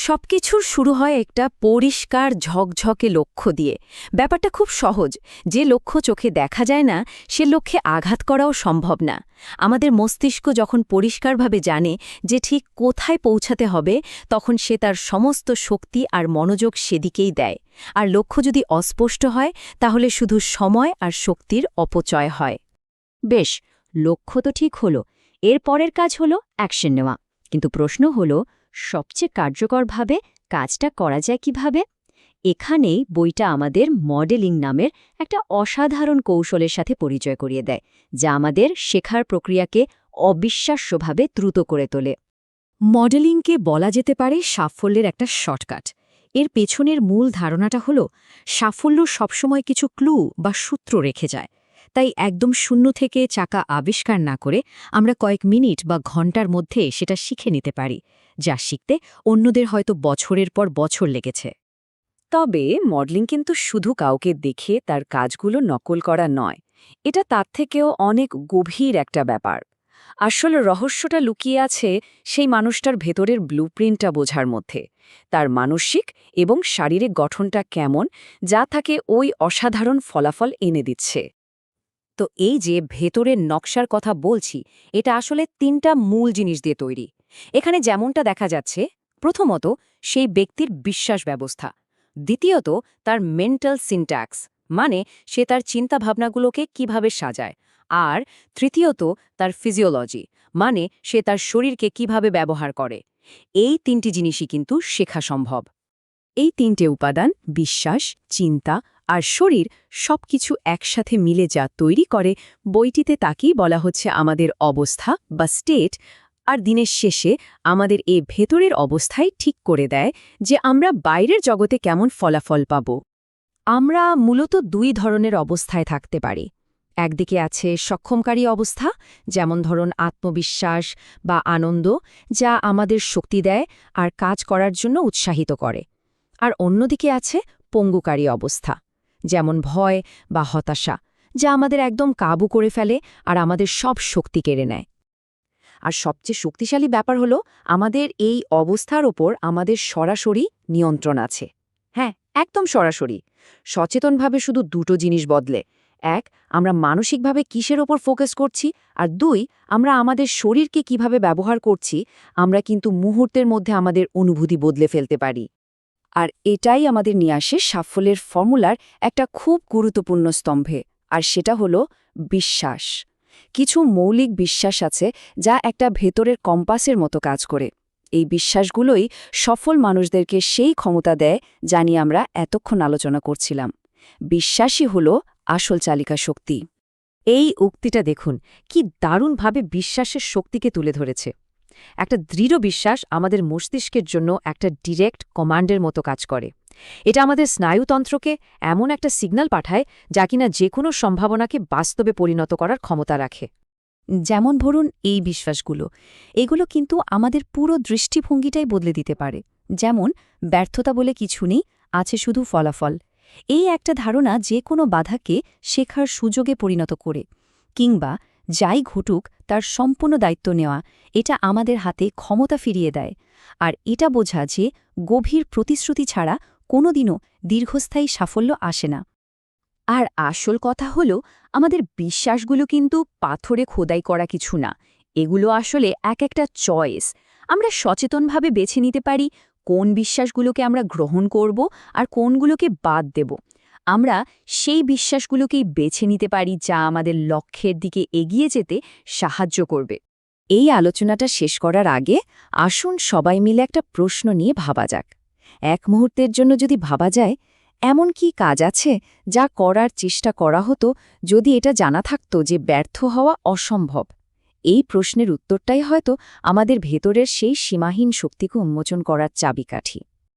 সবকিছুর শুরু হয় একটা পরিষ্কার ঝকঝকে লক্ষ্য দিয়ে। ব্যাপারটা খুব সহজ। যে লক্ষ্য চোখে দেখা যায় না, সে লক্ষ্যে আঘাত করাও সম্ভব না। আমাদের মস্তিষ্ক যখন পরিষ্কারভাবে জানে যে ঠিক কোথায় পৌঁছাতে হবে, তখন সে তার সমস্ত শক্তি আর মনোযোগ সেদিকেই দেয়। আর লক্ষ্য যদি অস্পষ্ট হয়, তাহলে শুধু সময় আর শক্তির অপচয় হয়। বেশ, লক্ষ্য তো ঠিক হলো, এর পরের কাজ হলো অ্যাকশন নেওয়া। কিন্তু প্রশ্ন হলো, সবচেয়ে কার্যকরভাবে কাজটা করা যায় কিভাবে? এখানেই বইটা আমাদের মডেলিং নামের একটা অসাধারণ কৌশলের সাথে পরিচয় করিয়ে দেয়, যা আমাদের শেখার প্রক্রিয়াকে অবিশ্বাস্যভাবে দ্রুত করে তোলে। মডেলিংকে বলা যেতে পারে সাফল্যের একটা শর্টকাট। এর পেছনের মূল ধারণাটা হলো, সাফল্য সবসময় কিছু ক্লু বা সূত্র রেখে যায়। তাই একদম শূন্য থেকে চাকা আবিষ্কার না করে আমরা কয়েক মিনিট বা ঘন্টার মধ্যে সেটা শিখে নিতে পারি, যা শিখতে অন্যদের হয়তো বছরের পর বছর লেগেছে। তবে মডেলিং কিন্তু শুধু কাউকে দেখে তার কাজগুলো নকল করা নয়। এটা তার থেকেও অনেক গভীর একটা ব্যাপার। আসলে রহস্যটা লুকিয়ে আছে সেই মানুষটার ভেতরের ব্লুপ্রিন্টটা বোঝার মধ্যে। তার মানসিক এবং শারীরিক গঠনটা কেমন, যা তাকে ওই অসাধারণ ফলাফল এনে দিচ্ছে। তো এই যে ভেতরের নকশার কথা বলছি, এটা আসলে তিনটা মূল জিনিস দিয়ে তৈরি। এখানে যেমনটা দেখা যাচ্ছে, প্রথমত সেই ব্যক্তির বিশ্বাস ব্যবস্থা, দ্বিতীয়ত তার মেন্টাল সিনট্যাক্স, মানে সে তার চিন্তাভাবনাগুলোকে কিভাবে সাজায়, আর তৃতীয়ত তার ফিজিওলজি, মানে সে তার শরীরকে কিভাবে ব্যবহার করে। এই তিনটি জিনিসই কিন্তু শেখা সম্ভব। এই তিনটে উপাদান, বিশ্বাস, চিন্তা আর শরীর, সবকিছু একসাথে মিলে যা তৈরি করে, বইটিতে তাকেই বলা হচ্ছে আমাদের অবস্থা বা স্টেট। আর দিনের শেষে আমাদের এই ভেতরের অবস্থাই ঠিক করে দেয় যে আমরা বাইরের জগতে কেমন ফলাফল পাব। আমরা মূলত দুই ধরনের অবস্থায় থাকতে পারি। একদিকে আছে সক্ষমকারী অবস্থা, যেমন ধরুন আত্মবিশ্বাস বা আনন্দ, যা আমাদের শক্তি দেয় আর কাজ করার জন্য উৎসাহিত করে। আর অন্যদিকে আছে পঙ্গুকারী অবস্থা, যেমন ভয় বা হতাশা, যা আমাদের একদম কাবু করে ফেলে আর আমাদের সব শক্তি কেড়ে নেয়। আর সবচেয়ে শক্তিশালী ব্যাপার হলো, আমাদের এই অবস্থার ওপর আমাদের সরাসরি নিয়ন্ত্রণ আছে। হ্যাঁ, একদম সরাসরি। সচেতনভাবে শুধু দুটো জিনিস বদলে: এক, আমরা মানসিকভাবে কিসের ওপর ফোকাস করছি, আর দুই, আমরা আমাদের শরীরকে কিভাবে ব্যবহার করছি। আমরা কিন্তু মুহূর্তের মধ্যে আমাদের অনুভূতি বদলে ফেলতে পারি। আর এটাই আমাদের নিয়ে আসে সাফল্যের ফর্মুলার একটা খুব গুরুত্বপূর্ণ স্তম্ভে, আর সেটা হলো বিশ্বাস। কিছু মৌলিক বিশ্বাস আছে যা একটা ভেতরের কম্পাসের মতো কাজ করে। এই বিশ্বাসগুলোই সফল মানুষদেরকে সেই ক্ষমতা দেয় যা নিয়ে আমরা এতক্ষণ আলোচনা করছিলাম। বিশ্বাসই হলো আসল চালিকা শক্তি। এই উক্তিটা দেখুন, কি দারুণভাবে বিশ্বাসের শক্তিকে তুলে ধরেছে। একটা দৃঢ় বিশ্বাস আমাদের মস্তিষ্কের জন্য একটা ডিরেক্ট কমান্ডের মতো কাজ করে। এটা আমাদের স্নায়ুতন্ত্রকে এমন একটা সিগন্যাল পাঠায়, যা কিনা যে কোনো সম্ভাবনাকে বাস্তবে পরিণত করার ক্ষমতা রাখে। যেমন ধরুন এই বিশ্বাসগুলো, এগুলো কিন্তু আমাদের পুরো দৃষ্টিভঙ্গিটাই বদলে দিতে পারে। যেমন, ব্যর্থতা বলে কিছু নেই, আছে শুধু ফলাফল। এই একটা ধারণা যে কোনো বাধাকে শেখার সুযোগে পরিণত করে। কিংবা, যাই ঘটুক তার সম্পূর্ণ দায়িত্ব নেওয়া, এটা আমাদের হাতে ক্ষমতা ফিরিয়ে দেয়। আর এটা বোঝা যে গভীর প্রতিশ্রুতি ছাড়া কোনোদিনও দীর্ঘস্থায়ী সাফল্য আসে না। আর আসল কথা হলো, আমাদের বিশ্বাসগুলো কিন্তু পাথরে খোদাই করা কিছু না। এগুলো আসলে এক একটা চয়েস। আমরা সচেতনভাবে বেছে নিতে পারি কোন বিশ্বাসগুলোকে আমরা গ্রহণ করব আর কোনগুলোকে বাদ দেব। আমরা সেই বিশ্বাসগুলোকেই বেছে নিতে পারি যা আমাদের লক্ষ্যের দিকে এগিয়ে যেতে সাহায্য করবে। এই আলোচনাটা শেষ করার আগে আসুন সবাই মিলে একটা প্রশ্ন নিয়ে ভাবা যাক। এক মুহূর্তের জন্য যদি ভাবা যায়, এমন কি কাজ আছে যা করার চেষ্টা করা হতো যদি এটা জানা থাকত যে ব্যর্থ হওয়া অসম্ভব? এই প্রশ্নের উত্তরটাই হয়তো আমাদের ভেতরের সেই সীমাহীন শক্তিকে উন্মোচন করার চাবিকাঠি।